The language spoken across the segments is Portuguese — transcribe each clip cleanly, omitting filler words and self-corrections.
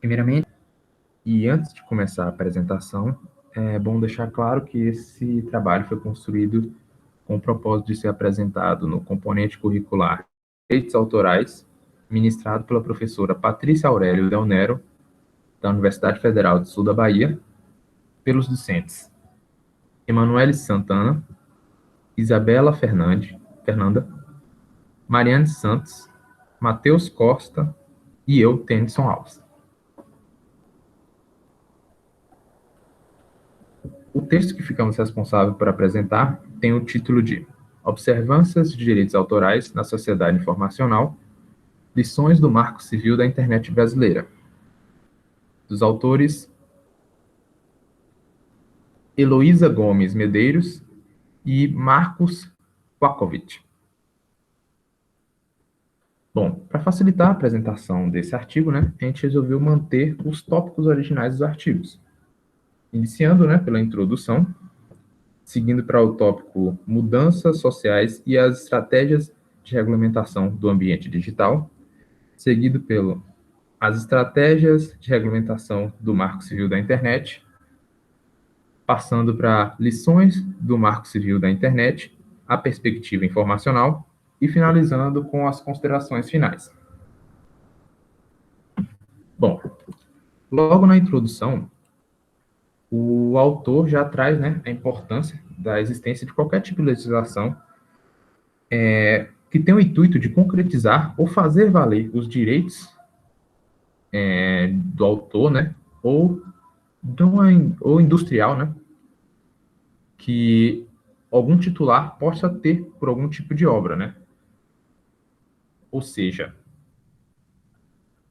Primeiramente, e antes de começar a apresentação, é bom deixar claro que esse trabalho foi construído com o propósito de ser apresentado no componente curricular Direitos Autorais, ministrado pela professora Patrícia Aurélio Del Nero, da Universidade Federal do Sul da Bahia, pelos discentes Emanuele Santana, Isabela Fernanda, Mariane Santos, Matheus Costa e eu, Tennyson Alves. O texto que ficamos responsáveis por apresentar tem o título de Observâncias de Direitos Autorais na Sociedade Informacional, Lições do Marco Civil da Internet Brasileira, dos autores Heloísa Gomes Medeiros e Marcos Wakovic. Bom, para facilitar a apresentação desse artigo, a gente resolveu manter os tópicos originais dos artigos. Iniciando, pela introdução, seguindo para o tópico Mudanças Sociais e as Estratégias de Regulamentação do Ambiente Digital, seguido pelo As Estratégias de Regulamentação do Marco Civil da Internet, passando para Lições do Marco Civil da Internet, a Perspectiva Informacional, e finalizando com as considerações finais. Bom, logo na introdução, o autor já traz a importância da existência de qualquer tipo de legislação que tem o intuito de concretizar ou fazer valer os direitos do autor, ou industrial, que algum titular possa ter por algum tipo de obra, Ou seja,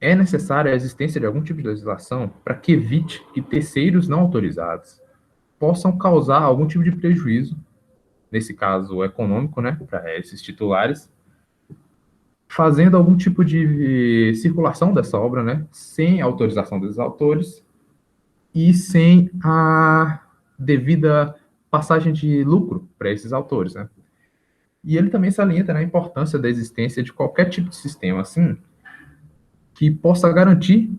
é necessária a existência de algum tipo de legislação para que evite que terceiros não autorizados possam causar algum tipo de prejuízo, nesse caso econômico, para esses titulares, fazendo algum tipo de circulação dessa obra, sem autorização dos autores e sem a devida passagem de lucro para esses autores, E ele também salienta a importância da existência de qualquer tipo de sistema assim que possa garantir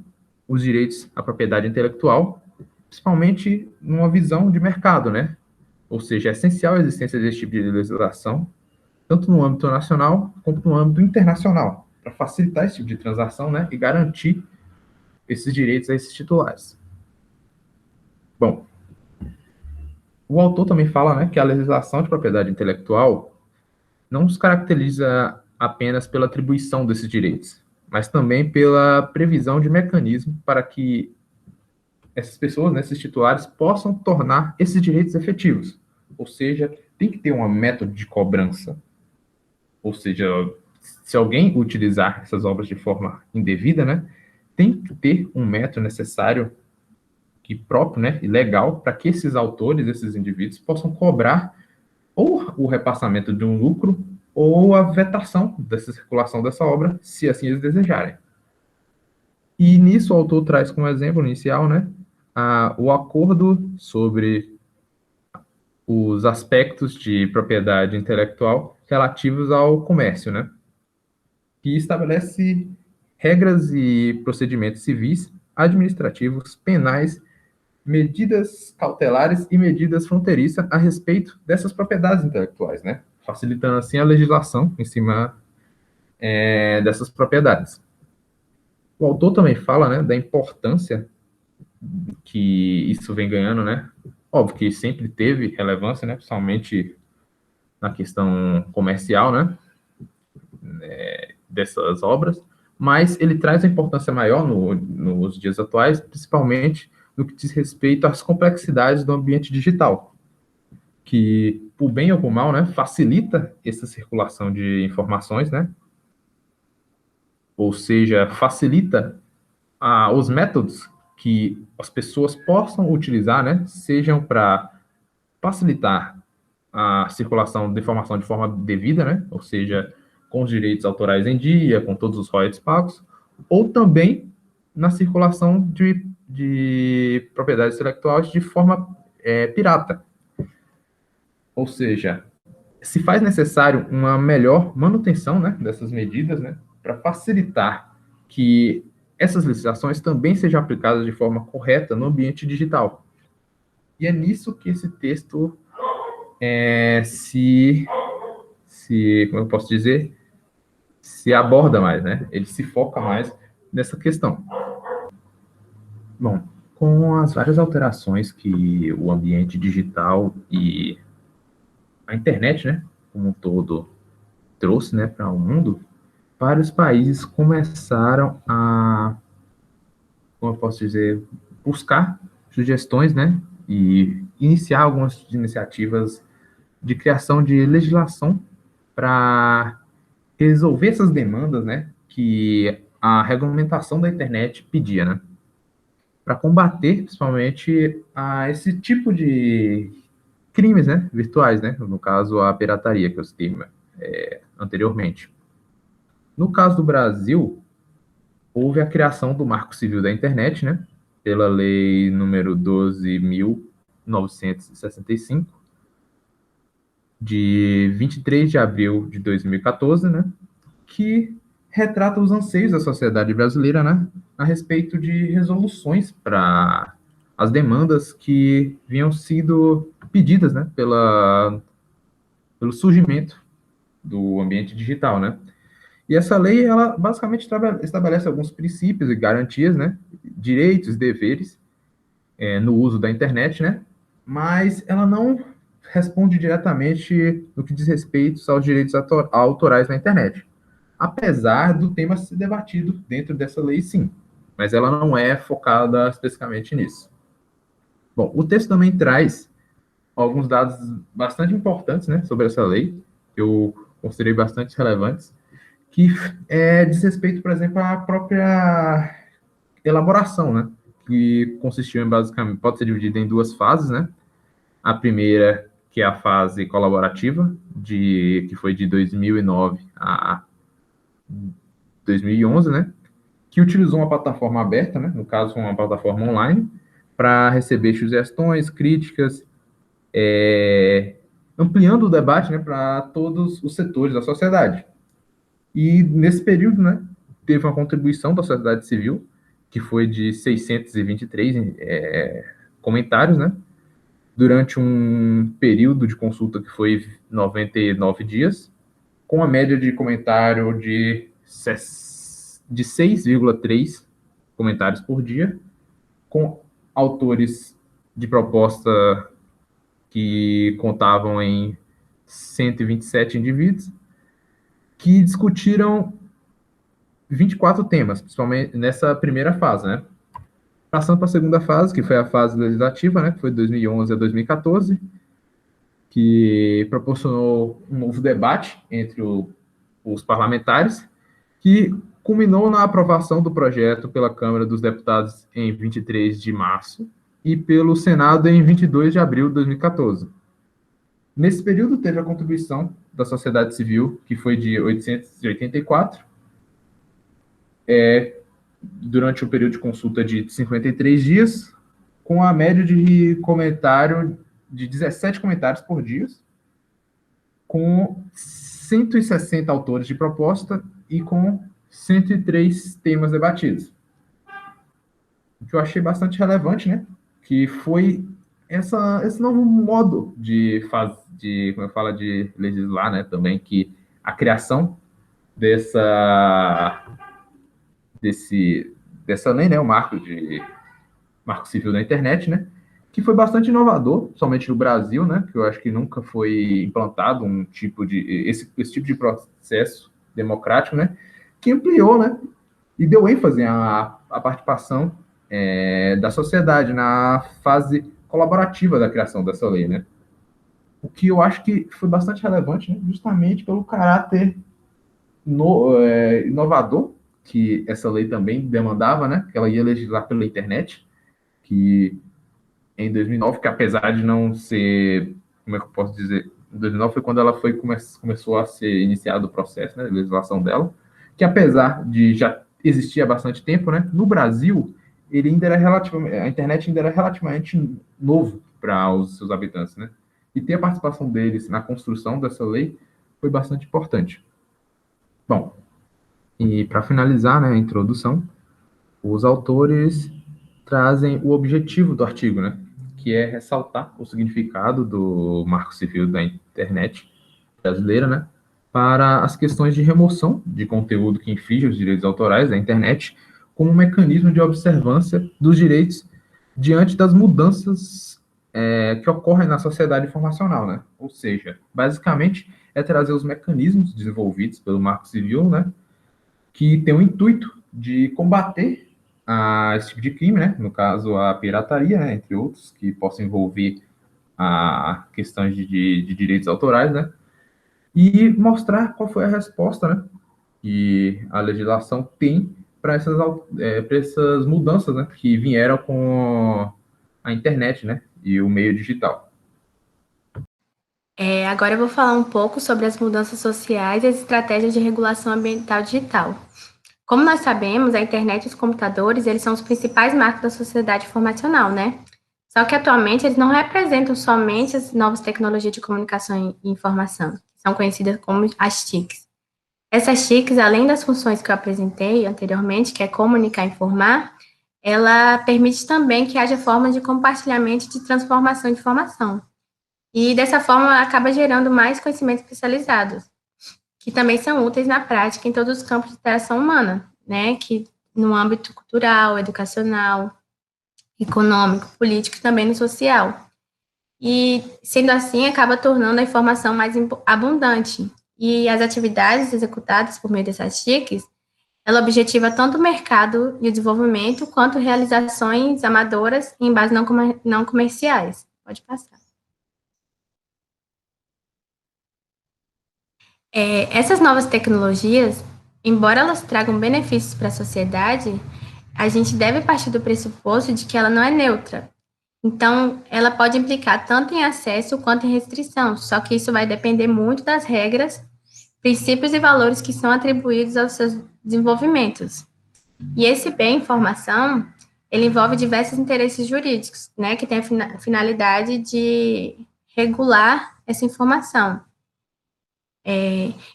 os direitos à propriedade intelectual, principalmente numa visão de mercado, Ou seja, é essencial a existência desse tipo de legislação, tanto no âmbito nacional quanto no âmbito internacional, para facilitar esse tipo de transação, e garantir esses direitos a esses titulares. Bom, o autor também fala, que a legislação de propriedade intelectual não se caracteriza apenas pela atribuição desses direitos, mas também pela previsão de mecanismos para que essas pessoas, esses titulares, possam tornar esses direitos efetivos. Ou seja, tem que ter um método de cobrança. Ou seja, se alguém utilizar essas obras de forma indevida, tem que ter um método necessário e próprio, e legal, para que esses autores, esses indivíduos, possam cobrar ou o repassamento de um lucro ou a vetação dessa circulação dessa obra, se assim eles desejarem. E nisso o autor traz como exemplo inicial, o acordo sobre os aspectos de propriedade intelectual relativos ao comércio, que estabelece regras e procedimentos civis, administrativos, penais, medidas cautelares e medidas fronteiriças a respeito dessas propriedades intelectuais, facilitando assim a legislação em cima dessas propriedades. O autor também fala, da importância que isso vem ganhando, Óbvio que sempre teve relevância, principalmente na questão comercial, dessas obras, mas ele traz a importância maior nos dias atuais, principalmente no que diz respeito às complexidades do ambiente digital, que, por bem ou por mal, facilita essa circulação de informações, Ou seja, facilita os métodos que as pessoas possam utilizar, sejam para facilitar a circulação de informação de forma devida, Ou seja, com os direitos autorais em dia, com todos os royalties pagos, ou também na circulação de propriedades intelectuais de forma pirata. Ou seja, se faz necessário uma melhor manutenção, dessas medidas, para facilitar que essas legislações também sejam aplicadas de forma correta no ambiente digital. E é nisso que esse texto como eu posso dizer, se aborda mais, né? Ele se foca mais nessa questão. Bom, com as várias alterações que o ambiente digital e a internet, né, como um todo, trouxe, né, para o mundo, vários países começaram a, como eu posso dizer, buscar sugestões, né, e iniciar algumas iniciativas de criação de legislação para resolver essas demandas, né, que a regulamentação da internet pedia, né, para combater, principalmente, esse tipo de crimes, né, virtuais, né, no caso a pirataria que eu citei anteriormente. No caso do Brasil, houve a criação do Marco Civil da Internet, né, pela Lei número 12.965, de 23 de abril de 2014, né, que retrata os anseios da sociedade brasileira, né, a respeito de resoluções para as demandas que vinham sido pedidas, né, pelo surgimento do ambiente digital, né. E essa lei, ela basicamente estabelece alguns princípios e garantias, né, direitos e deveres no uso da internet, né, mas ela não responde diretamente no que diz respeito aos direitos autorais na internet. Apesar do tema ser debatido dentro dessa lei, sim, mas ela não é focada especificamente nisso. Bom, o texto também traz alguns dados bastante importantes, né, sobre essa lei, que eu considerei bastante relevantes, que diz respeito, por exemplo, à própria elaboração, né, que consistiu em basicamente, pode ser dividida em duas fases, né, a primeira, que é a fase colaborativa, que foi de 2009 a 2011, né, que utilizou uma plataforma aberta, né, no caso uma plataforma online, para receber sugestões, críticas, ampliando o debate, né, para todos os setores da sociedade. E nesse período, né, teve uma contribuição da sociedade civil, que foi de 623 comentários, né, durante um período de consulta que foi 99 dias, com a média de comentário de 6,3 comentários por dia, com autores de proposta que contavam em 127 indivíduos, que discutiram 24 temas, principalmente nessa primeira fase, né? Passando para a segunda fase, que foi a fase legislativa, né? Que foi de 2011 a 2014, que proporcionou um novo debate entre os parlamentares, que culminou na aprovação do projeto pela Câmara dos Deputados em 23 de março e pelo Senado em 22 de abril de 2014. Nesse período, teve a contribuição da sociedade civil, que foi de 884, durante o período de consulta de 53 dias, com a média de comentário de 17 comentários por dia, com 160 autores de proposta e com 103 temas debatidos. O que eu achei bastante relevante, né? Que foi esse novo modo como eu falo, de legislar, né? Também que a criação dessa lei, né? O Marco Civil da Internet, né? Que foi bastante inovador, somente no Brasil, né? Que eu acho que nunca foi implantado esse tipo de processo democrático, né? Que ampliou, né? E deu ênfase à participação da sociedade na fase colaborativa da criação dessa lei, né? O que eu acho que foi bastante relevante, né? Justamente pelo caráter inovador que essa lei também demandava, né? Que ela ia legislar pela internet, que em 2009, que apesar de não ser, como é que eu posso dizer, em 2009 foi quando ela começou a ser iniciado o processo, né, de legislação dela, que apesar de já existir há bastante tempo, né, no Brasil, ele ainda era a internet ainda era relativamente novo para os seus habitantes, né, e ter a participação deles na construção dessa lei foi bastante importante. Bom, e para finalizar, né, a introdução, Os autores trazem o objetivo do artigo, né? Que é ressaltar o significado do Marco Civil da Internet brasileira, né? Para as questões de remoção de conteúdo que infringe os direitos autorais da internet, como um mecanismo de observância dos direitos diante das mudanças que ocorrem na sociedade informacional, né? Ou seja, basicamente é trazer os mecanismos desenvolvidos pelo Marco Civil, né? Que tem o intuito de combater esse tipo de crime, né? No caso, a pirataria, né? Entre outros, que possam envolver a questões de direitos autorais, né? E mostrar qual foi a resposta, né? Que a legislação tem para essas mudanças, né? Que vieram com a internet, né? E o meio digital. Agora eu vou falar um pouco sobre as mudanças sociais e as estratégias de regulação ambiental digital. Como nós sabemos, a internet e os computadores, eles são os principais marcos da sociedade informacional, né? Só que atualmente eles não representam somente as novas tecnologias de comunicação e informação, que são conhecidas como as TICs. Essas TICs, além das funções que eu apresentei anteriormente, que é comunicar e informar, ela permite também que haja formas de compartilhamento e de transformação de informação. E dessa forma acaba gerando mais conhecimentos especializados, que também são úteis na prática em todos os campos de interação humana, né? Que no âmbito cultural, educacional, econômico, político e também no social. E, sendo assim, acaba tornando a informação mais abundante. E as atividades executadas por meio dessas TICs, ela objetiva tanto o mercado e o desenvolvimento, quanto realizações amadoras em bases não comerciais. Pode passar. Essas novas tecnologias, embora elas tragam benefícios para a sociedade, a gente deve partir do pressuposto de que ela não é neutra. Então, ela pode implicar tanto em acesso quanto em restrição, só que isso vai depender muito das regras, princípios e valores que são atribuídos aos seus desenvolvimentos. E esse bem informação, ele envolve diversos interesses jurídicos, né, que tem a finalidade de regular essa informação.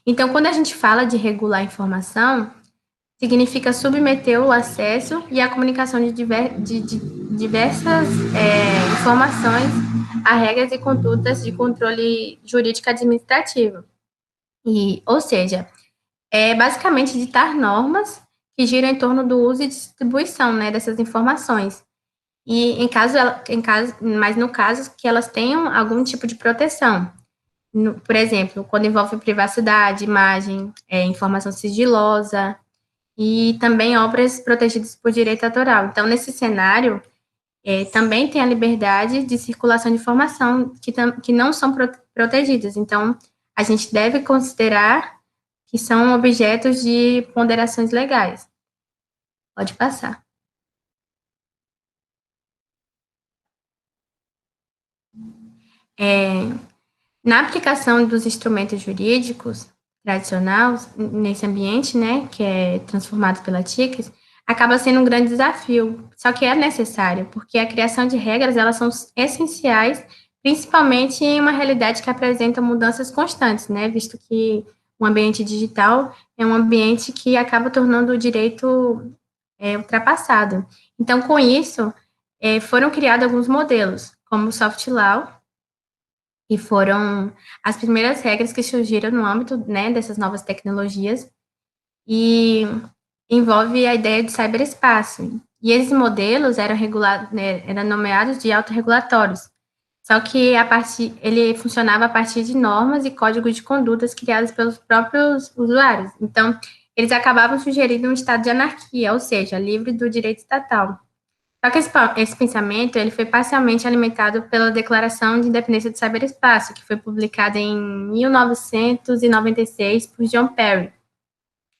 Então, quando a gente fala de regular a informação, significa submeter o acesso e a comunicação de diversas informações a regras e condutas de controle jurídico administrativo. Ou seja, é basicamente ditar normas que giram em torno do uso e distribuição, né, dessas informações. E mas no caso que elas tenham algum tipo de proteção. Por exemplo, quando envolve privacidade, imagem, informação sigilosa, e também obras protegidas por direito autoral. Então, nesse cenário, também tem a liberdade de circulação de informação que não são protegidas. Então, a gente deve considerar que são objetos de ponderações legais. Pode passar. Na aplicação dos instrumentos jurídicos tradicionais, nesse ambiente, né, que é transformado pela TICS, acaba sendo um grande desafio, só que é necessário, porque a criação de regras, elas são essenciais, principalmente em uma realidade que apresenta mudanças constantes, né, visto que o ambiente digital é um ambiente que acaba tornando o direito ultrapassado. Então, com isso, foram criados alguns modelos, como o soft law, e foram as primeiras regras que surgiram no âmbito, né, dessas novas tecnologias, e envolve a ideia de cyberespaço. E esses modelos eram nomeados de autorregulatórios. Só que ele funcionava a partir de normas e códigos de condutas criados pelos próprios usuários. Então, eles acabavam sugerindo um estado de anarquia, ou seja, livre do direito estatal. Só que esse pensamento ele foi parcialmente alimentado pela Declaração de Independência do Cyberespaço, que foi publicada em 1996 por John Perry.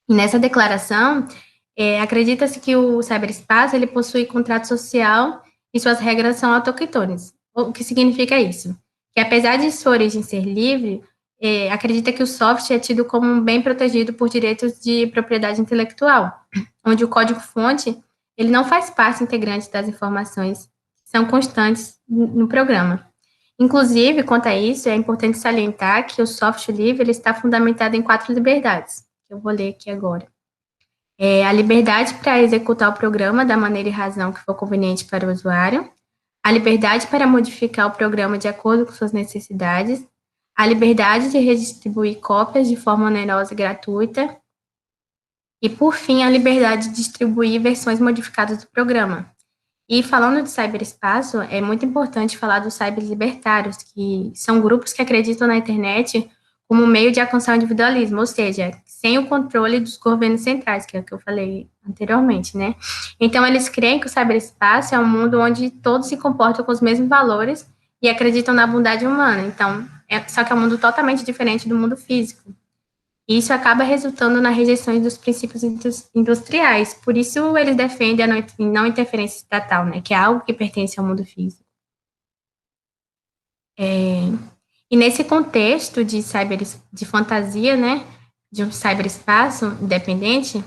E nessa declaração, acredita-se que o cyberespaço ele possui contrato social e suas regras são auto-critones. O que significa isso? Que apesar de sua origem ser livre, acredita que o software é tido como um bem protegido por direitos de propriedade intelectual, onde o código-fonte ele não faz parte integrante das informações que são constantes no programa. Inclusive, quanto a isso, é importante salientar que o software livre ele está fundamentado em 4 liberdades, que eu vou ler aqui agora. A liberdade para executar o programa da maneira e razão que for conveniente para o usuário, a liberdade para modificar o programa de acordo com suas necessidades, a liberdade de redistribuir cópias de forma onerosa e gratuita, e, por fim, a liberdade de distribuir versões modificadas do programa. E falando de cyberespaço, é muito importante falar dos cyberlibertários, que são grupos que acreditam na internet como meio de alcançar o individualismo, ou seja, sem o controle dos governos centrais, que é o que eu falei anteriormente, né? Então, eles creem que o cyberespaço é um mundo onde todos se comportam com os mesmos valores e acreditam na bondade humana. Então, só que é um mundo totalmente diferente do mundo físico. E isso acaba resultando na rejeição dos princípios industriais. Por isso, eles defendem a não interferência estatal, né, que é algo que pertence ao mundo físico. E nesse contexto de fantasia, né, de um cyberespaço independente,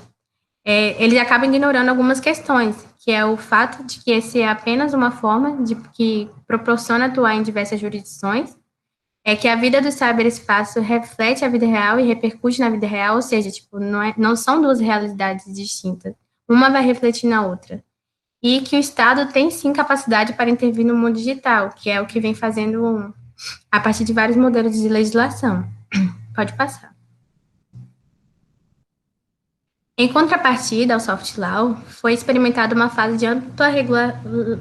eles acabam ignorando algumas questões, que é o fato de que esse é apenas uma forma que proporciona atuar em diversas jurisdições, é que a vida do cyberespaço reflete a vida real e repercute na vida real, ou seja, tipo, não são duas realidades distintas. Uma vai refletir na outra. E que o Estado tem sim capacidade para intervir no mundo digital, que é o que vem fazendo a partir de vários modelos de legislação. Pode passar. Em contrapartida ao soft law, foi experimentada uma fase de ampla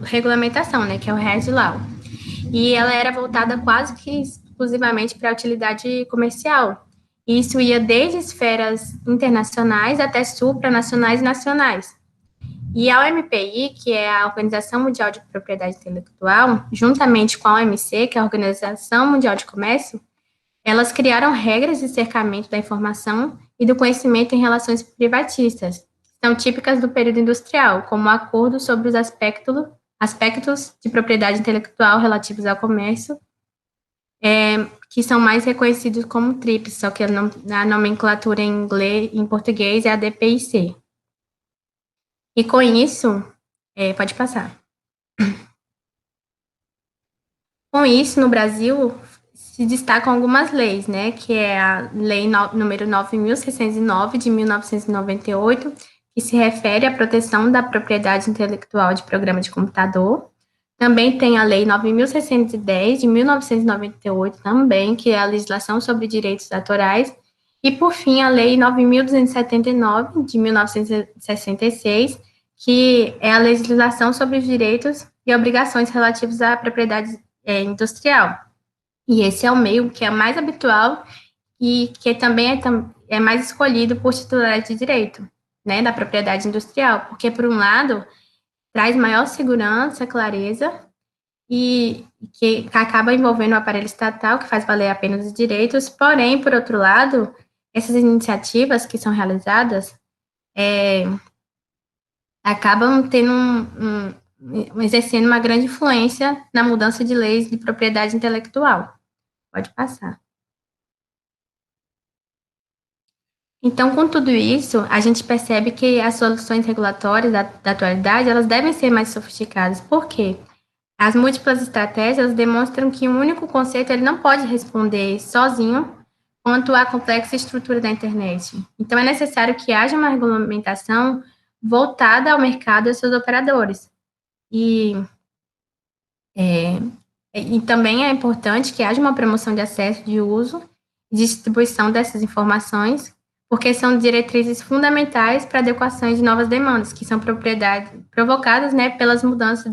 regulamentação, né, que é o hard law. E ela era voltada quase que exclusivamente para a utilidade comercial. Isso ia desde esferas internacionais até supranacionais e nacionais. E a OMPI, que é a Organização Mundial de Propriedade Intelectual, juntamente com a OMC, que é a Organização Mundial de Comércio, elas criaram regras de cercamento da informação e do conhecimento em relações privatistas, que são típicas do período industrial, como o acordo sobre os aspectos de propriedade intelectual relativos ao comércio, que são mais reconhecidos como TRIPS, só que a nomenclatura em português é a DPIC. E com isso, pode passar. Com isso, no Brasil, se destacam algumas leis, né, que é a Lei número 9.609, de 1998, que se refere à proteção da propriedade intelectual de programa de computador. Também tem a Lei 9.610, de 1998, também, que é a legislação sobre direitos autorais. E, por fim, a Lei 9.279, de 1966, que é a legislação sobre os direitos e obrigações relativos à propriedade industrial. E esse é o meio que é mais habitual e que também é mais escolhido por titulares de direito, né, da propriedade industrial, porque, por um lado, traz maior segurança, clareza, e que acaba envolvendo o aparelho estatal, que faz valer apenas os direitos, porém, por outro lado, essas iniciativas que são realizadas acabam tendo exercendo uma grande influência na mudança de leis de propriedade intelectual. Pode passar. Então, com tudo isso, a gente percebe que as soluções regulatórias da atualidade, elas devem ser mais sofisticadas. Por quê? As múltiplas estratégias demonstram que um único conceito ele não pode responder sozinho quanto à complexa estrutura da internet. Então, é necessário que haja uma regulamentação voltada ao mercado e aos seus operadores. E também é importante que haja uma promoção de acesso, de uso e distribuição dessas informações, porque são diretrizes fundamentais para a adequação de novas demandas, que são provocadas, né, pelas mudanças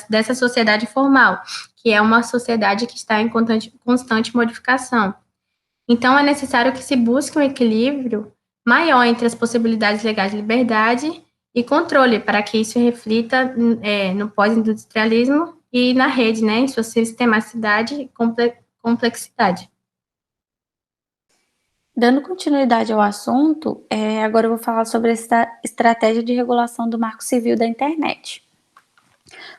dessa sociedade formal, que é uma sociedade que está em constante modificação. Então, é necessário que se busque um equilíbrio maior entre as possibilidades legais de liberdade e controle, para que isso reflita no pós-industrialismo e na rede, né, em sua sistematicidade e complexidade. Dando continuidade ao assunto, agora eu vou falar sobre essa estratégia de regulação do Marco Civil da internet.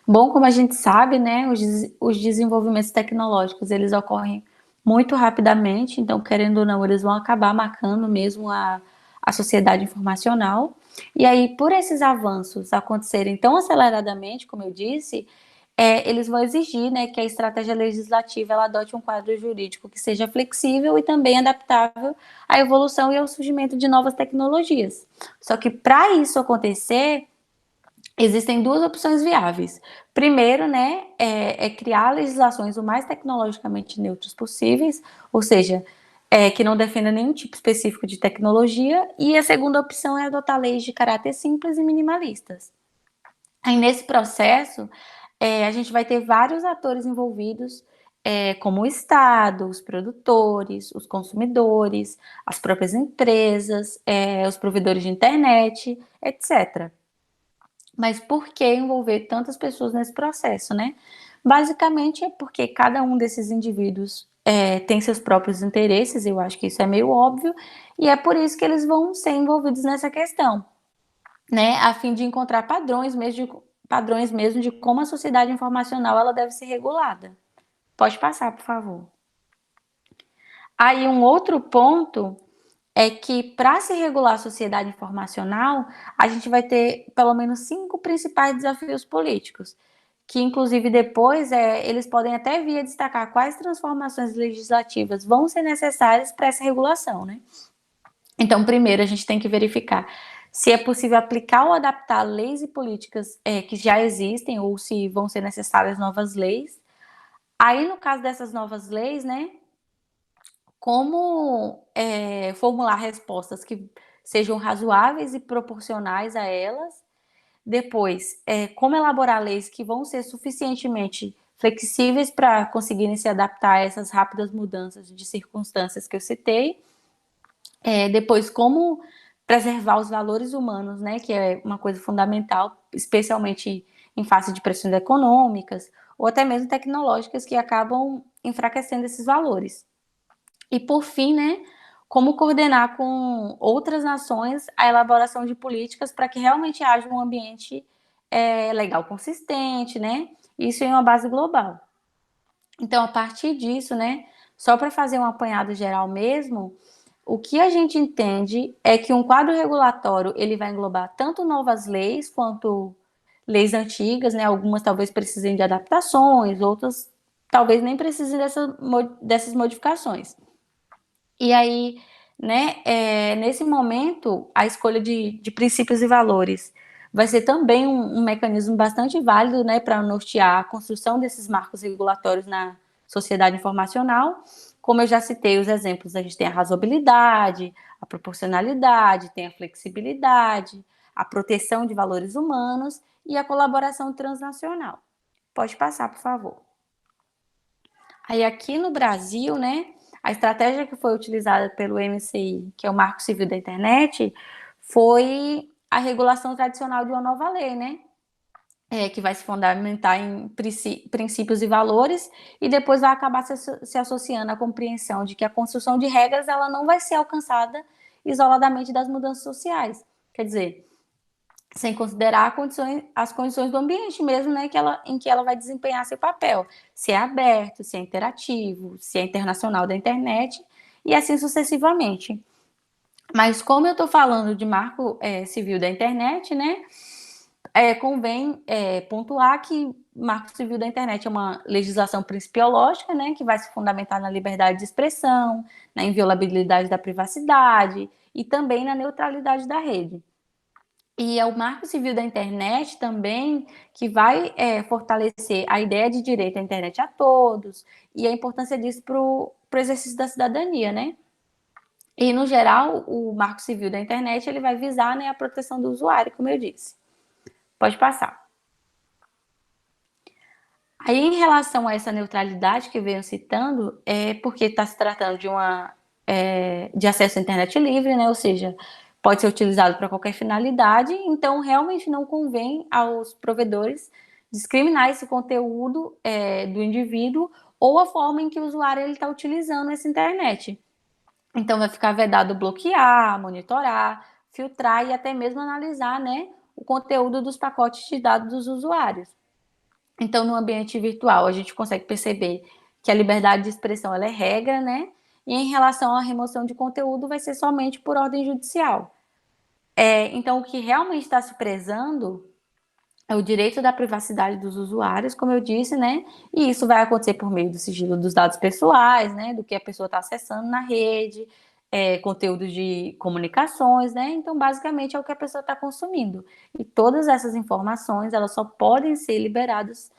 Bom, como a gente sabe, né, os desenvolvimentos tecnológicos, eles ocorrem muito rapidamente, então, querendo ou não, eles vão acabar marcando mesmo a sociedade informacional. E aí, por esses avanços acontecerem tão aceleradamente, como eu disse, eles vão exigir, né, que a estratégia legislativa ela adote um quadro jurídico que seja flexível e também adaptável à evolução e ao surgimento de novas tecnologias. Só que para isso acontecer, existem duas opções viáveis. Primeiro, né, criar legislações o mais tecnologicamente neutras possíveis, ou seja, que não defenda nenhum tipo específico de tecnologia, e a segunda opção é adotar leis de caráter simples e minimalistas. Aí, nesse processo, a gente vai ter vários atores envolvidos, como o Estado, os produtores, os consumidores, as próprias empresas, os provedores de internet, etc. Mas por que envolver tantas pessoas nesse processo, né? Basicamente é porque cada um desses indivíduos tem seus próprios interesses, eu acho que isso é meio óbvio, e é por isso que eles vão ser envolvidos nessa questão, né? A fim de encontrar padrões mesmo de como a sociedade informacional ela deve ser regulada. Pode passar, por favor. Aí um outro ponto é que para se regular a sociedade informacional, a gente vai ter pelo menos 5 principais desafios políticos, que inclusive depois eles podem até vir a destacar quais transformações legislativas vão ser necessárias para essa regulação, né? Então, primeiro, a gente tem que verificar se é possível aplicar ou adaptar leis e políticas que já existem ou se vão ser necessárias novas leis. Aí, no caso dessas novas leis, né, como formular respostas que sejam razoáveis e proporcionais a elas. Depois, como elaborar leis que vão ser suficientemente flexíveis para conseguirem se adaptar a essas rápidas mudanças de circunstâncias que eu citei. Depois, como preservar os valores humanos, né, que é uma coisa fundamental, especialmente em face de pressões econômicas ou até mesmo tecnológicas que acabam enfraquecendo esses valores. E por fim, né, como coordenar com outras nações a elaboração de políticas para que realmente haja um ambiente legal consistente, né? Isso em uma base global. Então, a partir disso, né, só para fazer um apanhado geral mesmo, o que a gente entende é que um quadro regulatório ele vai englobar tanto novas leis quanto leis antigas, né? Algumas talvez precisem de adaptações, outras talvez nem precisem dessas modificações. E aí, né, nesse momento, a escolha de princípios e valores vai ser também um mecanismo bastante válido, né, para nortear a construção desses marcos regulatórios na sociedade informacional. Como eu já citei os exemplos, a gente tem a razoabilidade, a proporcionalidade, tem a flexibilidade, a proteção de valores humanos e a colaboração transnacional. Pode passar, por favor. Aí aqui no Brasil, né, a estratégia que foi utilizada pelo MCI, que é o Marco Civil da Internet, foi a regulação tradicional de uma nova lei, né? Que vai se fundamentar em princípios e valores e depois vai acabar se associando à compreensão de que a construção de regras ela não vai ser alcançada isoladamente das mudanças sociais. Quer dizer, sem considerar as condições do ambiente mesmo, né, em que ela vai desempenhar seu papel, se é aberto, se é interativo, se é internacional da internet, e assim sucessivamente. Mas como eu estou falando de marco civil da internet, né, convém pontuar que marco civil da internet é uma legislação principiológica, né, que vai se fundamentar na liberdade de expressão, na inviolabilidade da privacidade e também na neutralidade da rede. E é o Marco Civil da Internet também que vai fortalecer a ideia de direito à internet a todos e a importância disso para o exercício da cidadania, né? E, no geral, o Marco Civil da Internet ele vai visar, né, a proteção do usuário, como eu disse. Pode passar. Aí, em relação a essa neutralidade que eu venho citando, é porque está se tratando de acesso à internet livre, né? Ou seja, pode ser utilizado para qualquer finalidade, então realmente não convém aos provedores discriminar esse conteúdo do indivíduo ou a forma em que o usuário está utilizando essa internet. Então vai ficar vedado bloquear, monitorar, filtrar e até mesmo analisar, né, o conteúdo dos pacotes de dados dos usuários. Então, no ambiente virtual, a gente consegue perceber que a liberdade de expressão ela é regra, né? E em relação à remoção de conteúdo, vai ser somente por ordem judicial. Então, o que realmente está se prezando é o direito da privacidade dos usuários, como eu disse, né? E isso vai acontecer por meio do sigilo dos dados pessoais, né? Do que a pessoa está acessando na rede, conteúdo de comunicações, né? Então, basicamente, é o que a pessoa está consumindo. E todas essas informações, elas só podem ser liberadas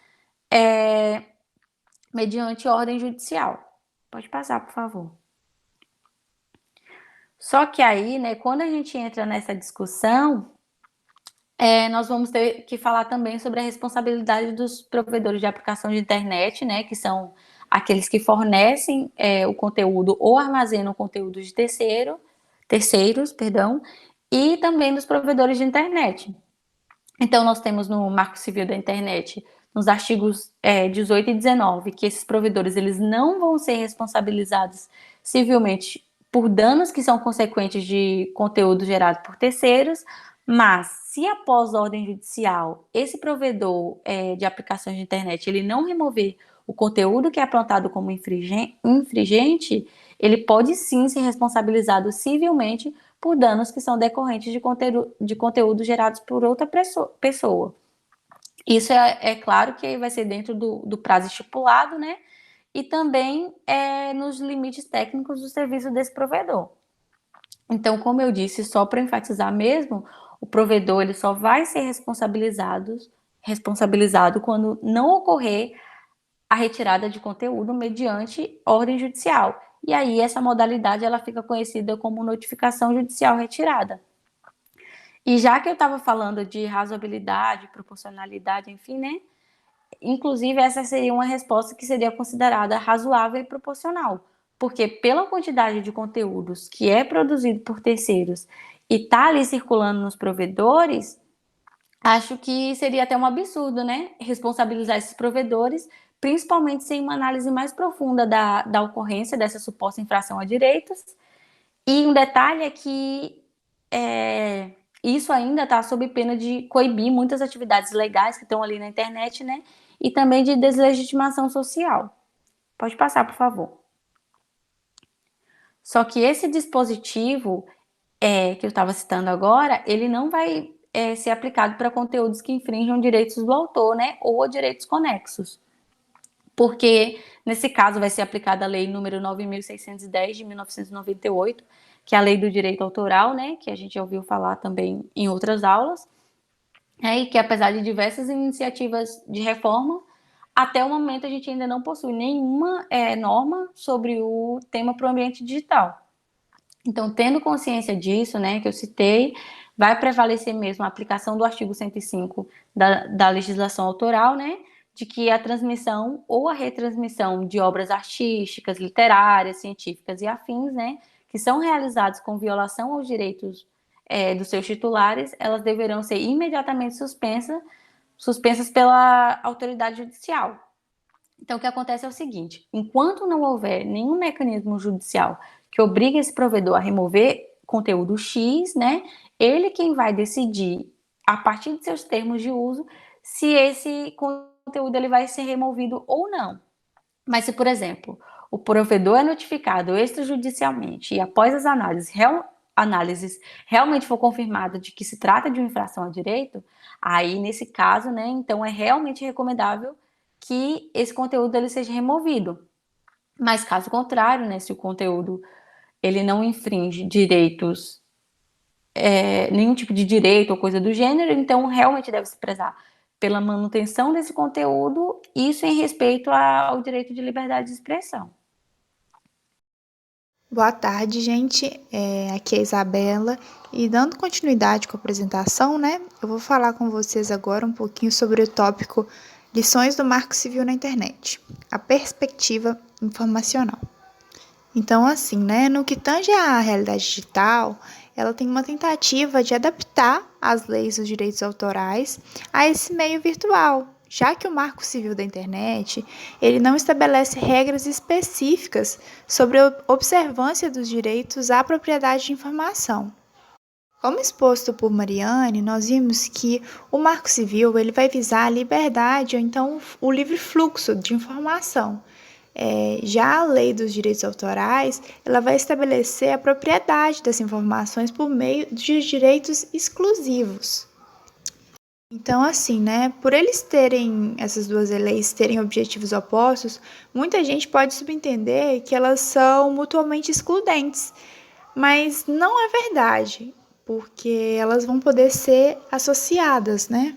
mediante ordem judicial. Pode passar, por favor. Só que aí, né, quando a gente entra nessa discussão, nós vamos ter que falar também sobre a responsabilidade dos provedores de aplicação de internet, né, que são aqueles que fornecem o conteúdo ou armazenam o conteúdo de terceiros, e também dos provedores de internet. Então, nós temos no Marco Civil da Internet, nos artigos 18 e 19, que esses provedores eles não vão ser responsabilizados civilmente por danos que são consequentes de conteúdo gerado por terceiros, mas se após ordem judicial esse provedor de aplicações de internet ele não remover o conteúdo que é apontado como infringente, ele pode sim ser responsabilizado civilmente por danos que são decorrentes de conteúdo gerados por outra pessoa. Isso é claro que vai ser dentro do prazo estipulado, né? E também nos limites técnicos do serviço desse provedor. Então, como eu disse, só para enfatizar mesmo, o provedor ele só vai ser responsabilizado quando não ocorrer a retirada de conteúdo mediante ordem judicial. E aí essa modalidade ela fica conhecida como notificação judicial retirada. E já que eu estava falando de razoabilidade, proporcionalidade, enfim, né? Inclusive essa seria uma resposta que seria considerada razoável e proporcional, porque pela quantidade de conteúdos que é produzido por terceiros e está ali circulando nos provedores, acho que seria até um absurdo, né? Responsabilizar esses provedores, principalmente sem uma análise mais profunda da ocorrência dessa suposta infração a direitos. E um detalhe é que isso ainda está sob pena de coibir muitas atividades legais que estão ali na internet, né? E também de deslegitimação social. Pode passar, por favor. Só que esse dispositivo que eu estava citando agora, ele não vai ser aplicado para conteúdos que infringam direitos do autor, né? Ou direitos conexos. Porque, nesse caso, vai ser aplicada a Lei número 9.610, de 1998, que é a Lei do Direito Autoral, né? Que a gente já ouviu falar também em outras aulas. E que, apesar de diversas iniciativas de reforma, até o momento a gente ainda não possui nenhuma norma sobre o tema para o ambiente digital. Então, tendo consciência disso, né, que eu citei, vai prevalecer mesmo a aplicação do artigo 105 da legislação autoral, né, de que a transmissão ou a retransmissão de obras artísticas, literárias, científicas e afins, né, que são realizadas com violação aos direitos dos seus titulares, elas deverão ser imediatamente suspensas pela autoridade judicial. Então, o que acontece é o seguinte: enquanto não houver nenhum mecanismo judicial que obrigue esse provedor a remover conteúdo X, né, ele quem vai decidir, a partir de seus termos de uso, se esse conteúdo ele vai ser removido ou não. Mas se, por exemplo, o provedor é notificado extrajudicialmente e após as análises realmente for confirmado de que se trata de uma infração a direito, aí nesse caso, né, então é realmente recomendável que esse conteúdo ele seja removido. Mas caso contrário, né, se o conteúdo ele não infringe direitos, nenhum tipo de direito ou coisa do gênero, então realmente deve se prezar pela manutenção desse conteúdo, isso em respeito ao direito de liberdade de expressão. Boa tarde, gente. Aqui é a Isabela. E dando continuidade com a apresentação, né, eu vou falar com vocês agora um pouquinho sobre o tópico Lições do Marco Civil na Internet, a perspectiva informacional. Então, assim, né, no que tange à realidade digital, ela tem uma tentativa de adaptar as leis dos direitos autorais a esse meio virtual, já que o Marco Civil da Internet, ele não estabelece regras específicas sobre a observância dos direitos à propriedade de informação. Como exposto por Mariane, nós vimos que o Marco Civil ele vai visar a liberdade ou então o livre fluxo de informação. Já a Lei dos Direitos Autorais, ela vai estabelecer a propriedade das informações por meio de direitos exclusivos. Então, assim, né, por eles terem, essas duas leis terem objetivos opostos, muita gente pode subentender que elas são mutuamente excludentes, mas não é verdade, porque elas vão poder ser associadas, né?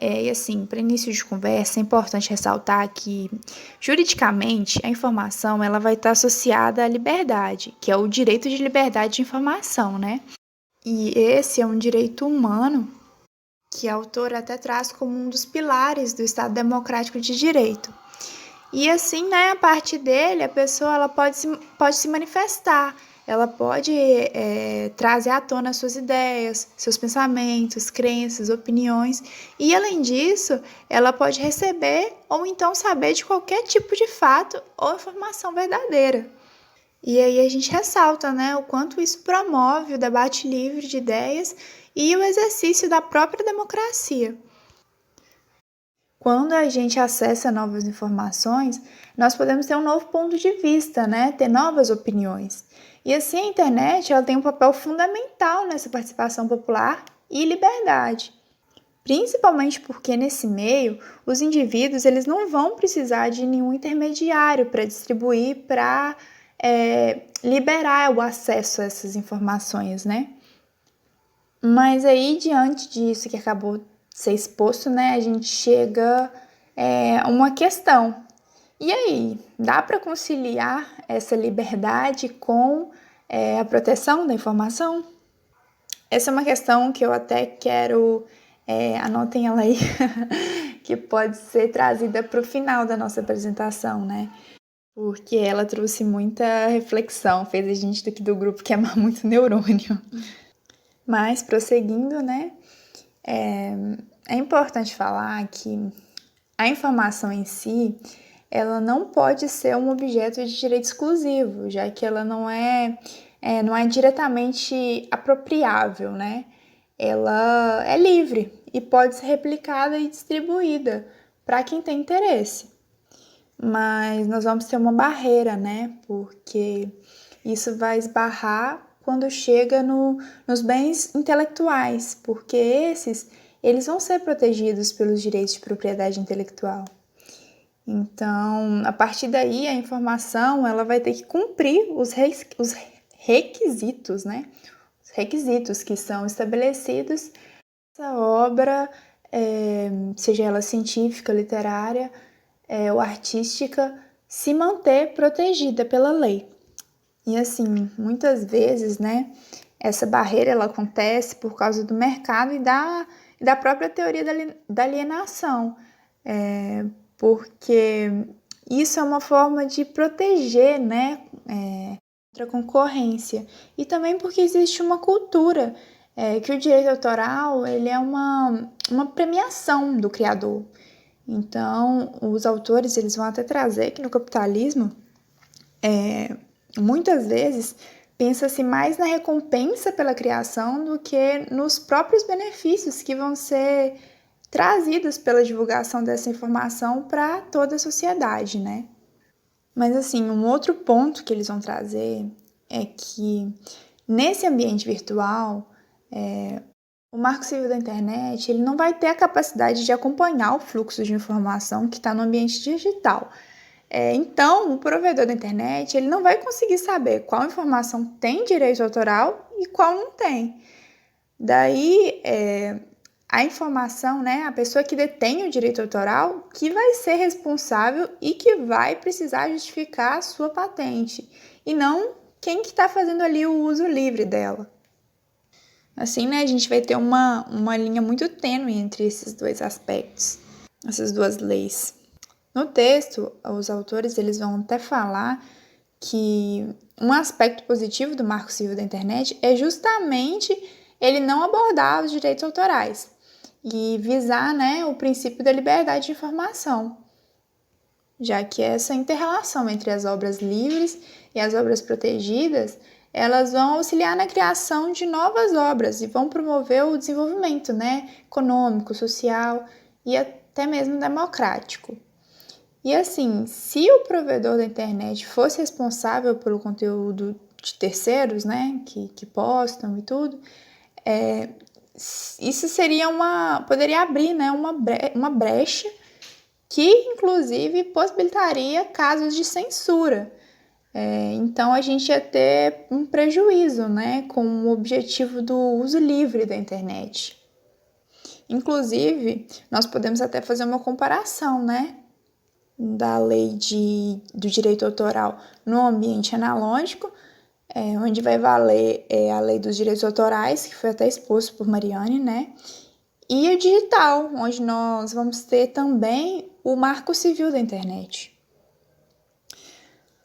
E assim, para início de conversa, é importante ressaltar que, juridicamente, a informação ela vai estar associada à liberdade, que é o direito de liberdade de informação, né? E esse é um direito humano que a autora até traz como um dos pilares do Estado Democrático de Direito. E assim, né, a partir dele, a pessoa ela pode se manifestar, ela pode trazer à tona suas ideias, seus pensamentos, crenças, opiniões, e além disso, ela pode receber ou então saber de qualquer tipo de fato ou informação verdadeira. E aí a gente ressalta, né, o quanto isso promove o debate livre de ideias e o exercício da própria democracia. Quando a gente acessa novas informações, nós podemos ter um novo ponto de vista, né, ter novas opiniões. E assim a internet ela tem um papel fundamental nessa participação popular e liberdade. Principalmente porque nesse meio, os indivíduos eles não vão precisar de nenhum intermediário para distribuir, para liberar o acesso a essas informações, né? Mas aí, diante disso que acabou de ser exposto, né, a gente chega a uma questão. E aí, dá para conciliar essa liberdade com a proteção da informação? Essa é uma questão que eu até quero, anotem ela aí, que pode ser trazida para o final da nossa apresentação, né? Porque ela trouxe muita reflexão, fez a gente daqui do grupo queimar muito neurônio. Mas, prosseguindo, né? É importante falar que a informação em si, ela não pode ser um objeto de direito exclusivo, já que ela não é diretamente apropriável, né? Ela é livre e pode ser replicada e distribuída para quem tem interesse. Mas nós vamos ter uma barreira, né? Porque isso vai esbarrar quando chega nos bens intelectuais, porque eles vão ser protegidos pelos direitos de propriedade intelectual. Então, a partir daí, a informação ela vai ter que cumprir os requisitos, né? Os requisitos que são estabelecidos nessa obra, seja ela científica, literária ou artística, se manter protegida pela lei. E assim, muitas vezes, né, essa barreira ela acontece por causa do mercado e da própria teoria da alienação, porque isso é uma forma de proteger, né, contra a concorrência. E também porque existe uma cultura que o direito autoral ele é uma premiação do criador. Então, os autores eles vão até trazer que no capitalismo, muitas vezes, pensa-se mais na recompensa pela criação do que nos próprios benefícios que vão ser trazidos pela divulgação dessa informação para toda a sociedade, né? Mas, assim, um outro ponto que eles vão trazer é que, nesse ambiente virtual, o Marco Civil da Internet ele não vai ter a capacidade de acompanhar o fluxo de informação que está no ambiente digital. Então, o provedor da internet ele não vai conseguir saber qual informação tem direito autoral e qual não tem. Daí, a informação, né, a pessoa que detém o direito autoral, que vai ser responsável e que vai precisar justificar a sua patente, e não quem que está fazendo ali o uso livre dela. Assim, né, a gente vai ter uma linha muito tênue entre esses dois aspectos, essas duas leis. No texto, os autores eles vão até falar que um aspecto positivo do Marco Civil da Internet é justamente ele não abordar os direitos autorais e visar, né, o princípio da liberdade de informação, já que essa interrelação entre as obras livres e as obras protegidas, elas vão auxiliar na criação de novas obras e vão promover o desenvolvimento, né, econômico, social e até mesmo democrático. E assim, se o provedor da internet fosse responsável pelo conteúdo de terceiros, né, que postam e tudo, isso poderia abrir, né, uma brecha que, inclusive, possibilitaria casos de censura. Então, a gente ia ter um prejuízo, né, com o objetivo do uso livre da internet. Inclusive, nós podemos até fazer uma comparação, né, da lei do direito autoral no ambiente analógico, onde vai valer a lei dos direitos autorais, que foi até exposto por Mariane, né, e o digital, onde nós vamos ter também o Marco Civil da internet.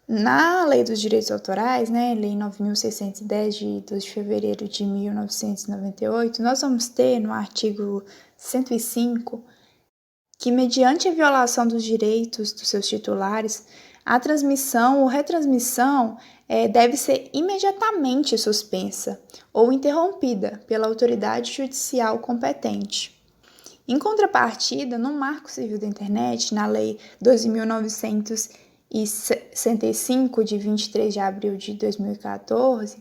Na Lei dos Direitos Autorais, né, Lei 9.610, de 2 de fevereiro de 1998, nós vamos ter no artigo 105 que, mediante a violação dos direitos dos seus titulares, a transmissão ou retransmissão deve ser imediatamente suspensa ou interrompida pela autoridade judicial competente. Em contrapartida, no Marco Civil da Internet, na Lei 12.965, de 23 de abril de 2014,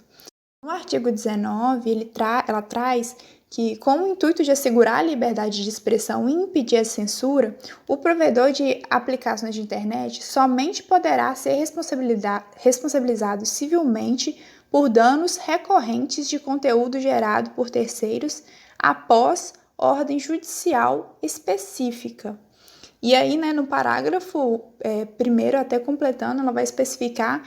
no artigo 19, ela traz que, com o intuito de assegurar a liberdade de expressão e impedir a censura, o provedor de aplicações de internet somente poderá ser responsabilizado civilmente por danos recorrentes de conteúdo gerado por terceiros após ordem judicial específica. E aí, né, no parágrafo primeiro, até completando, ela vai especificar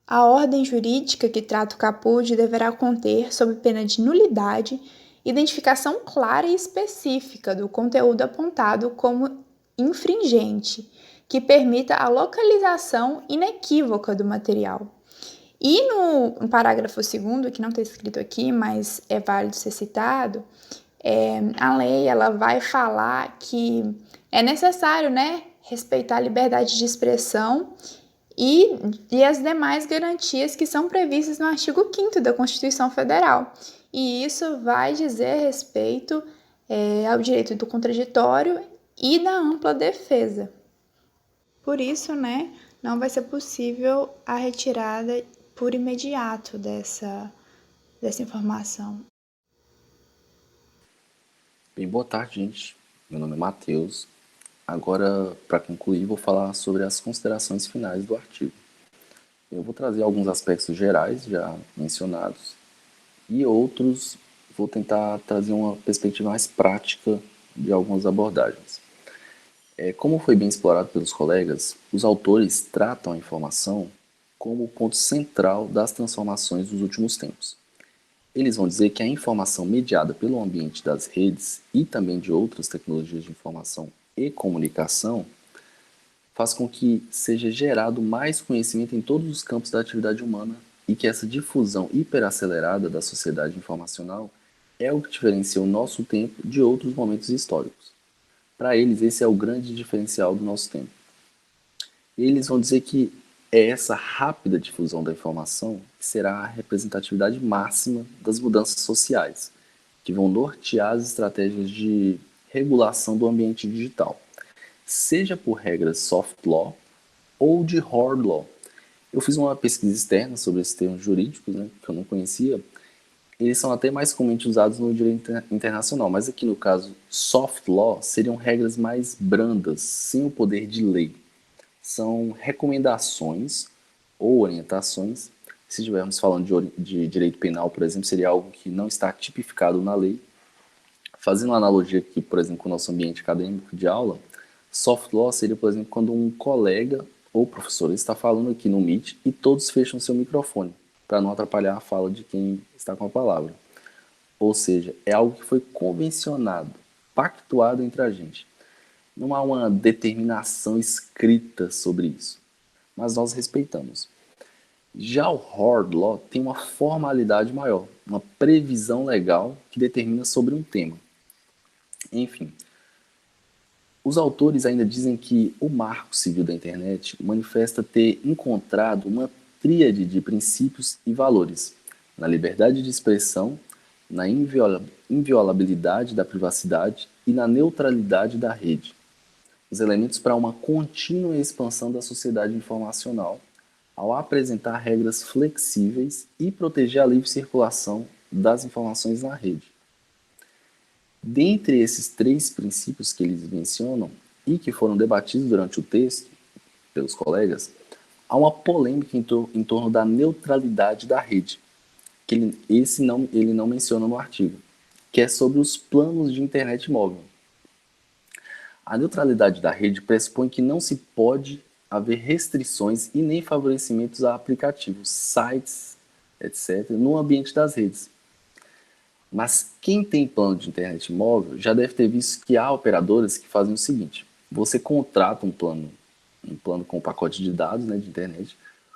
a ordem jurídica que trata o caput deverá conter, sob pena de nulidade, identificação clara e específica do conteúdo apontado como infringente, que permita a localização inequívoca do material. E no parágrafo 2º, que não está escrito aqui, mas é válido ser citado, a lei ela vai falar que é necessário, né, respeitar a liberdade de expressão e as demais garantias que são previstas no artigo 5º da Constituição Federal. E isso vai dizer respeito ao direito do contraditório e da ampla defesa. Por isso, né, não vai ser possível a retirada por imediato dessa informação. Bem, boa tarde, gente. Meu nome é Matheus. Agora, para concluir, vou falar sobre as considerações finais do artigo. Eu vou trazer alguns aspectos gerais já mencionados e outros vou tentar trazer uma perspectiva mais prática de algumas abordagens. Como foi bem explorado pelos colegas, os autores tratam a informação como o ponto central das transformações dos últimos tempos. Eles vão dizer que a informação mediada pelo ambiente das redes e também de outras tecnologias de informação e comunicação faz com que seja gerado mais conhecimento em todos os campos da atividade humana e que essa difusão hiperacelerada da sociedade informacional é o que diferencia o nosso tempo de outros momentos históricos. Para eles, esse é o grande diferencial do nosso tempo. E eles vão dizer que é essa rápida difusão da informação que será a representatividade máxima das mudanças sociais, que vão nortear as estratégias de regulação do ambiente digital, seja por regras soft law ou de hard law. Eu fiz uma pesquisa externa sobre esses termos jurídicos, né, que eu não conhecia. Eles são até mais comumente usados no direito internacional, mas aqui no caso soft law seriam regras mais brandas, sem o poder de lei. São recomendações ou orientações. Se estivermos falando de direito penal, por exemplo, seria algo que não está tipificado na lei. Fazendo uma analogia aqui, por exemplo, com o nosso ambiente acadêmico de aula, soft law seria, por exemplo, quando um colega ou professor está falando aqui no Meet e todos fecham seu microfone, para não atrapalhar a fala de quem está com a palavra. Ou seja, é algo que foi convencionado, pactuado entre a gente. Não há uma determinação escrita sobre isso, mas nós respeitamos. Já o hard law tem uma formalidade maior, uma previsão legal que determina sobre um tema. Enfim, os autores ainda dizem que o Marco Civil da Internet manifesta ter encontrado uma tríade de princípios e valores na liberdade de expressão, na inviolabilidade da privacidade e na neutralidade da rede. Os elementos para uma contínua expansão da sociedade informacional, ao apresentar regras flexíveis e proteger a livre circulação das informações na rede. Dentre esses 3 princípios que eles mencionam e que foram debatidos durante o texto pelos colegas, há uma polêmica em torno da neutralidade da rede, que ele não menciona no artigo, que é sobre os planos de internet móvel. A neutralidade da rede pressupõe que não se pode haver restrições e nem favorecimentos a aplicativos, sites, etc., no ambiente das redes. Mas quem tem plano de internet móvel já deve ter visto que há operadoras que fazem o seguinte: você contrata um plano com pacote de dados, né, de internet.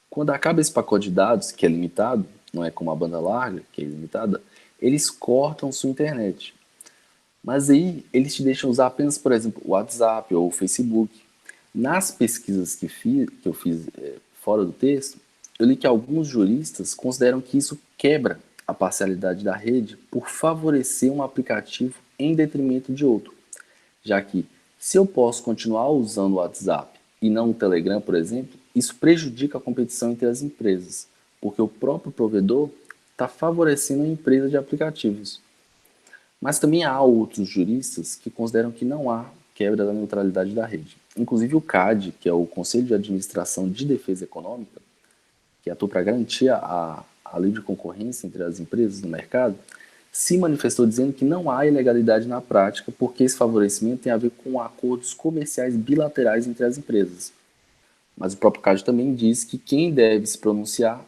Quando acaba esse pacote de dados, que é limitado, não é como a banda larga, que é ilimitada, eles cortam sua internet. Mas aí eles te deixam usar apenas, por exemplo, o WhatsApp ou o Facebook. Nas pesquisas que eu fiz fora do texto, eu li que alguns juristas consideram que isso quebra a parcialidade da rede por favorecer um aplicativo em detrimento de outro. Já que, se eu posso continuar usando o WhatsApp e não o Telegram, por exemplo, isso prejudica a competição entre as empresas, porque o próprio provedor está favorecendo a empresa de aplicativos. Mas também há outros juristas que consideram que não há quebra da neutralidade da rede. Inclusive o CAD, que é o Conselho de Administração de Defesa Econômica, que atua para garantir a livre concorrência entre as empresas no mercado, se manifestou dizendo que não há ilegalidade na prática, porque esse favorecimento tem a ver com acordos comerciais bilaterais entre as empresas. Mas o próprio CAD também diz que quem deve se pronunciar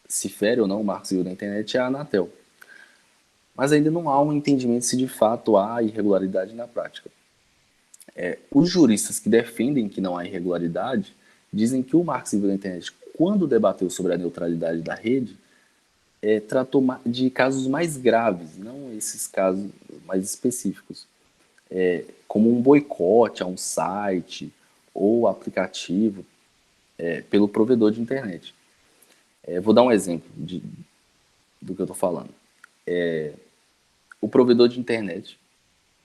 se fere ou não o Marco Civil da Internet é a Anatel. Mas ainda não há um entendimento se de fato há irregularidade na prática. Os juristas que defendem que não há irregularidade dizem que o Marco Civil da Internet, quando debateu sobre a neutralidade da rede, tratou de casos mais graves, não esses casos mais específicos, como um boicote a um site ou aplicativo pelo provedor de internet. Vou dar um exemplo do que eu estou falando. O provedor de internet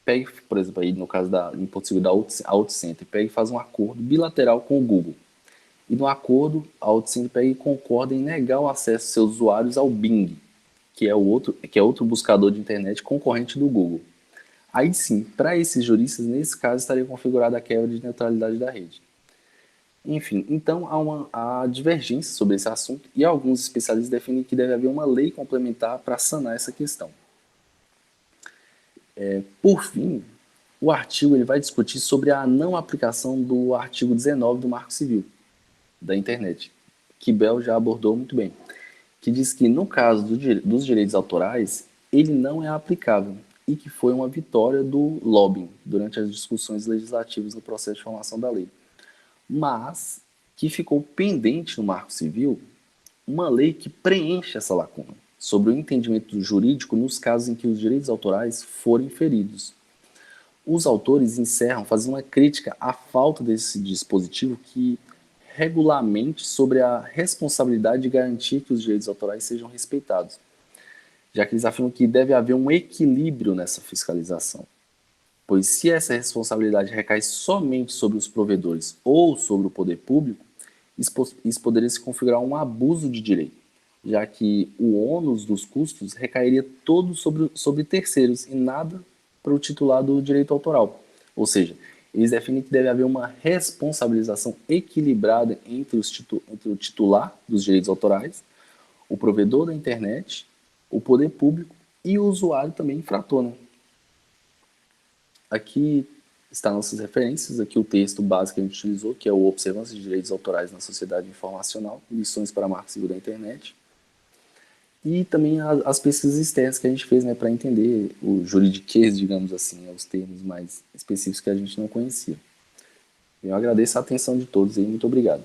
pega, por exemplo, aí no caso em Porto Seguro da AutoCenter, pega e faz um acordo bilateral com o Google. E no acordo, a AutoCenter pega e concorda em negar o acesso de seus usuários ao Bing, que é outro buscador de internet concorrente do Google. Aí sim, para esses juristas, nesse caso, estaria configurada a quebra de neutralidade da rede. Enfim, então há divergência sobre esse assunto e alguns especialistas defendem que deve haver uma lei complementar para sanar essa questão. Por fim, o artigo ele vai discutir sobre a não aplicação do artigo 19 do Marco Civil da Internet, que Bel já abordou muito bem, que diz que no caso dos direitos autorais, ele não é aplicável e que foi uma vitória do lobbying durante as discussões legislativas no processo de formação da lei. Mas que ficou pendente no Marco Civil uma lei que preenche essa lacuna sobre o entendimento jurídico nos casos em que os direitos autorais forem feridos. Os autores encerram fazendo uma crítica à falta desse dispositivo que regulamente sobre a responsabilidade de garantir que os direitos autorais sejam respeitados, já que eles afirmam que deve haver um equilíbrio nessa fiscalização, pois se essa responsabilidade recai somente sobre os provedores ou sobre o poder público, isso poderia se configurar um abuso de direito, já que o ônus dos custos recairia todo sobre terceiros e nada para o titular do direito autoral, ou seja, eles definem que deve haver uma responsabilização equilibrada entre o titular dos direitos autorais, o provedor da internet, o poder público e o usuário também infrator. Né? Aqui estão nossas referências, aqui o texto básico que a gente utilizou, que é o Observância de Direitos Autorais na Sociedade Informacional, lições para Marco Civil da Internet, e também as pesquisas externas que a gente fez, né, para entender o juridiquês, digamos assim, né, os termos mais específicos que a gente não conhecia. Eu agradeço a atenção de todos e muito obrigado.